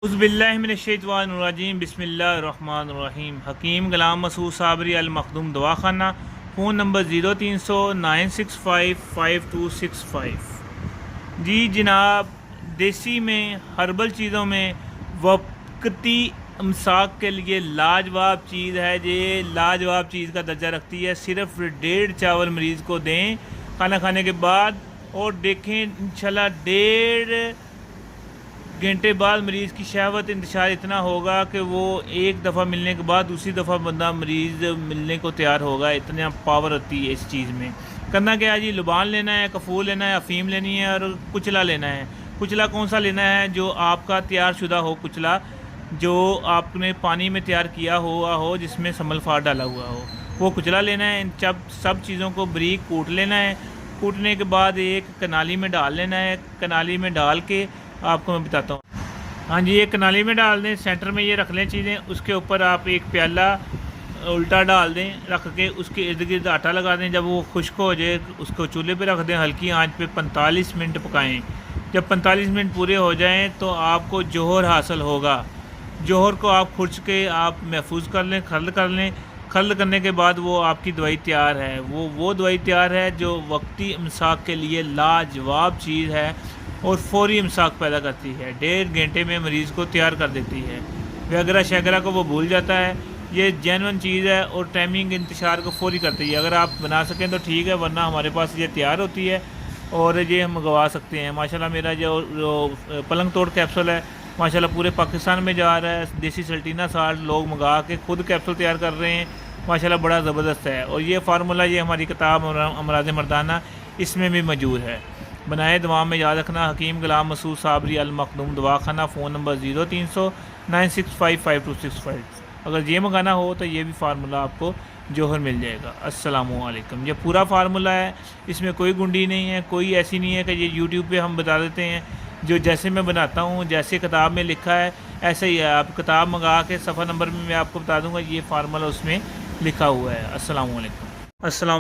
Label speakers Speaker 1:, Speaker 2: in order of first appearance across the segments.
Speaker 1: उज़्बिल्लाहिमिनश्शैतानिर्रजीम बिस्मिल्लाहिर्रहमानिर्रहीम। हकीम गुलाम मसूद साबरी अल मखदूम दवाखाना, phone number 0300 965 5265। जी जनाब, देसी में हर्बल चीज़ों में वक्ती इमसाक के लिए लाजवाब चीज़ है। ये लाजवाब चीज़ का दर्जा रखती है। सिर्फ 1.5 चावल मरीज़ को दें खाना खाने के बाद, और देखें इंशाल्लाह 1.5 घंटे बाद मरीज़ की शहवत इंतशार इतना होगा कि वो एक दफ़ा मिलने के बाद दूसरी दफ़ा बंदा मरीज़ मिलने को तैयार होगा। इतना पावर होती है इस चीज़ में। करना क्या है जी, लुबान लेना है, कफूर लेना है, अफ़ीम लेनी है और कुचला लेना है। कुचला कौन सा लेना है? जो आपका तैयार शुदा हो कुचला, जो आपने पानी में तैयार किया हुआ हो, जिसमें समलफार डाला हुआ हो, वो कुचला लेना है। इन सब चीज़ों को बारीक कूट लेना है। कूटने के बाद एक कनाली में डाल लेना है। कनाली में डाल के आपको मैं बताता हूँ। हाँ जी, एक कनाली में डाल दें, सेंटर में ये रख लें चीज़ें। उसके ऊपर आप एक प्याला उल्टा डाल दें, रख के उसके इर्द गिर्द आटा लगा दें। जब वो खुश्क हो जाए उसको चूल्हे पे रख दें, हल्की आंच पे 45 मिनट पकाएं। जब 45 मिनट पूरे हो जाएं तो आपको जोहर हासिल होगा। जोहर को आप खुर्च के आप महफूज कर लें, खल्ल कर लें। खल्ल करने के बाद वो आपकी दवाई तैयार है। वो दवाई तैयार है जो वक्ती इमसाक के लिए लाजवाब चीज़ है और फौरी इमसाक पैदा करती है। 1.5 घंटे में मरीज़ को तैयार कर देती है। वगैरह शगैरह को वो भूल जाता है। ये जेन्युइन चीज़ है और टाइमिंग इंतशार को फौरी करती है। अगर आप बना सकें तो ठीक है, वरना हमारे पास ये तैयार होती है और ये हम मंगवा सकते हैं। माशाल्लाह मेरा जो पलंग तोड़ कैप्सूल है माशाल्लाह पूरे पाकिस्तान में जा रहा है। देसी सल्टीना साल्ट लोग मंगा के खुद कैप्सूल तैयार कर रहे हैं। माशाल्लाह बड़ा ज़बरदस्त है। और ये फार्मूला ये हमारी किताब अमराज़ मर्दाना इसमें भी मौजूद है। बनाए दवा में याद रखना, हकीम गुलाम मसूद साबरी अल मखदूम दवाखाना, फ़ोन नंबर 0300 965 5265। अगर ये मंगाना हो तो ये भी फार्मूला आपको जोहर मिल जाएगा। अस्सलामु अलैकुम। ये पूरा फार्मूला है, इसमें कोई गुंडी नहीं है, कोई ऐसी नहीं है कि ये यूट्यूब पे हम बता देते हैं। जो जैसे मैं बनाता हूँ, जैसे किताब में लिखा है ऐसे ही है। आप किताब मंगा के सफ़ा नंबर में मैं आपको बता दूँगा, ये फार्मूला उसमें लिखा हुआ है। अस्सलामु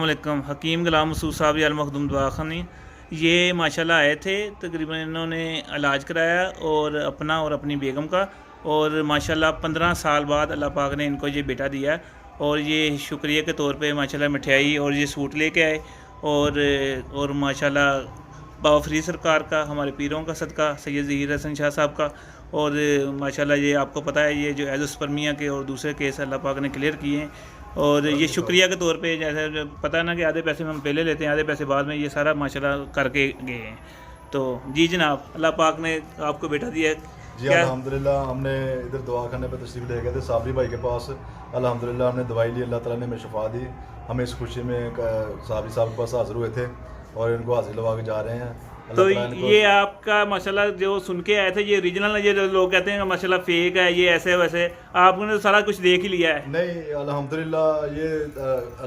Speaker 1: अलैकुम। हकीम गुलाम मसूद साबरी अल मखदूम दवाखाना, ये माशाल्लाह आए थे। तकरीबन इन्होंने इलाज कराया और अपना और अपनी बेगम का, और माशाल्लाह 15 साल बाद अल्लाह पाक ने इनको ये बेटा दिया। और ये शुक्रिया के तौर पे माशाल्लाह मिठाई और ये सूट लेके आए। और माशाल्लाह बाबा फरीद सरकार का, हमारे पीरों का सदका, सैयद ज़हीर हसन शाह साहब का। और माशाल्लाह ये आपको पता है ये जो एज़ोस्पर्मिया के और दूसरे केस अल्लाह पाक ने क्लियर किए हैं। और ये शुक्रिया के तौर पे, जैसे पता ना कि आधे पैसे हम पहले लेते हैं आधे पैसे बाद में, ये सारा माशाल्लाह करके गए हैं। तो जी जनाब, अल्लाह पाक ने आपको बेटा दिया
Speaker 2: जी अल्हम्दुलिल्लाह। हमने इधर दवाखाने पे तशरीफ़ ले गए थे साबरी भाई के पास। अल्हम्दुलिल्लाह हमने दवाई ली, अल्लाह ताला ने हमें शफा दी। हम इस खुशी में साबरी साहब के पास हाज़िर हुए थे और इनको हाजिर लगा के जा रहे हैं।
Speaker 1: तो ये आपका माशाल्लाह जो सुन के आए थे ये ओरिजिनल है? ये जो लोग कहते हैं माशाल्लाह फेक है, ये ऐसे वैसे, आपने तो सारा कुछ देख ही लिया है।
Speaker 2: नहीं, अल्हम्दुलिल्लाह ये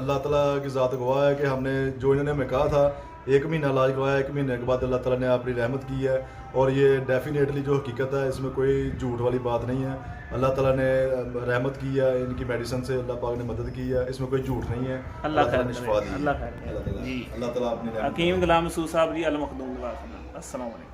Speaker 2: अल्लाह ताला की ज़ात गवाह है कि हमने जो इन्होंने हमें कहा था 1 महीना इलाज करवाया, 1 महीने के बाद अल्लाह ताला ने अपनी रहमत की है। और ये डेफिनेटली जो हकीकत है, इसमें कोई झूठ वाली बात नहीं है। अल्लाह ताला ने रहमत की है, इनकी मेडिसिन से अल्लाह पाक ने मदद की है, इसमें कोई झूठ नहीं है।
Speaker 1: अल्लाह
Speaker 2: ताला ने शफा दी।
Speaker 1: अल्लाह
Speaker 2: ताला अपनी
Speaker 1: हकीम गुलाम मसूद साबरी अल मखदूम दवाखाना। अस्सलाम वालेकुम।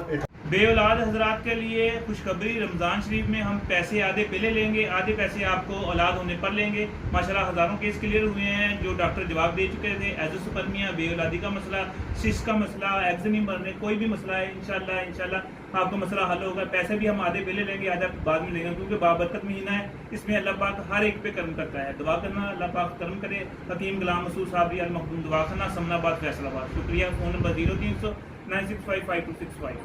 Speaker 2: बेटा
Speaker 1: बेऔलाद हजरात के लिए खुशखबरी, रमज़ान शरीफ में हम पैसे आधे पहले लेंगे, आधे पैसे आपको औलाद होने पर लेंगे। माशाल्लाह हज़ारों केस क्लियर हुए हैं जो डॉक्टर जवाब दे चुके थे। एज़ोस्पर्मिया, बेऔलादी का मसला, सिस्ट का मसला, एग्स नहीं बनने, कोई भी मसला है, इंशाल्लाह आपका मसला हल होगा। पैसे भी हम आधे पहले लेंगे, आधा बाद में लेंगे, क्योंकि बाबरकत महीना है, इसमें अल्लाह पाक हर एक पे कर्म करता है। दुआ करना अल्लाह पाक कर्म करे। हकीम गुलाम मसूद साबरी अल मखदूम दवाखाना, समनाबाद, फैसलाबाद। शुक्रिया। Phone number 0300 965 5265।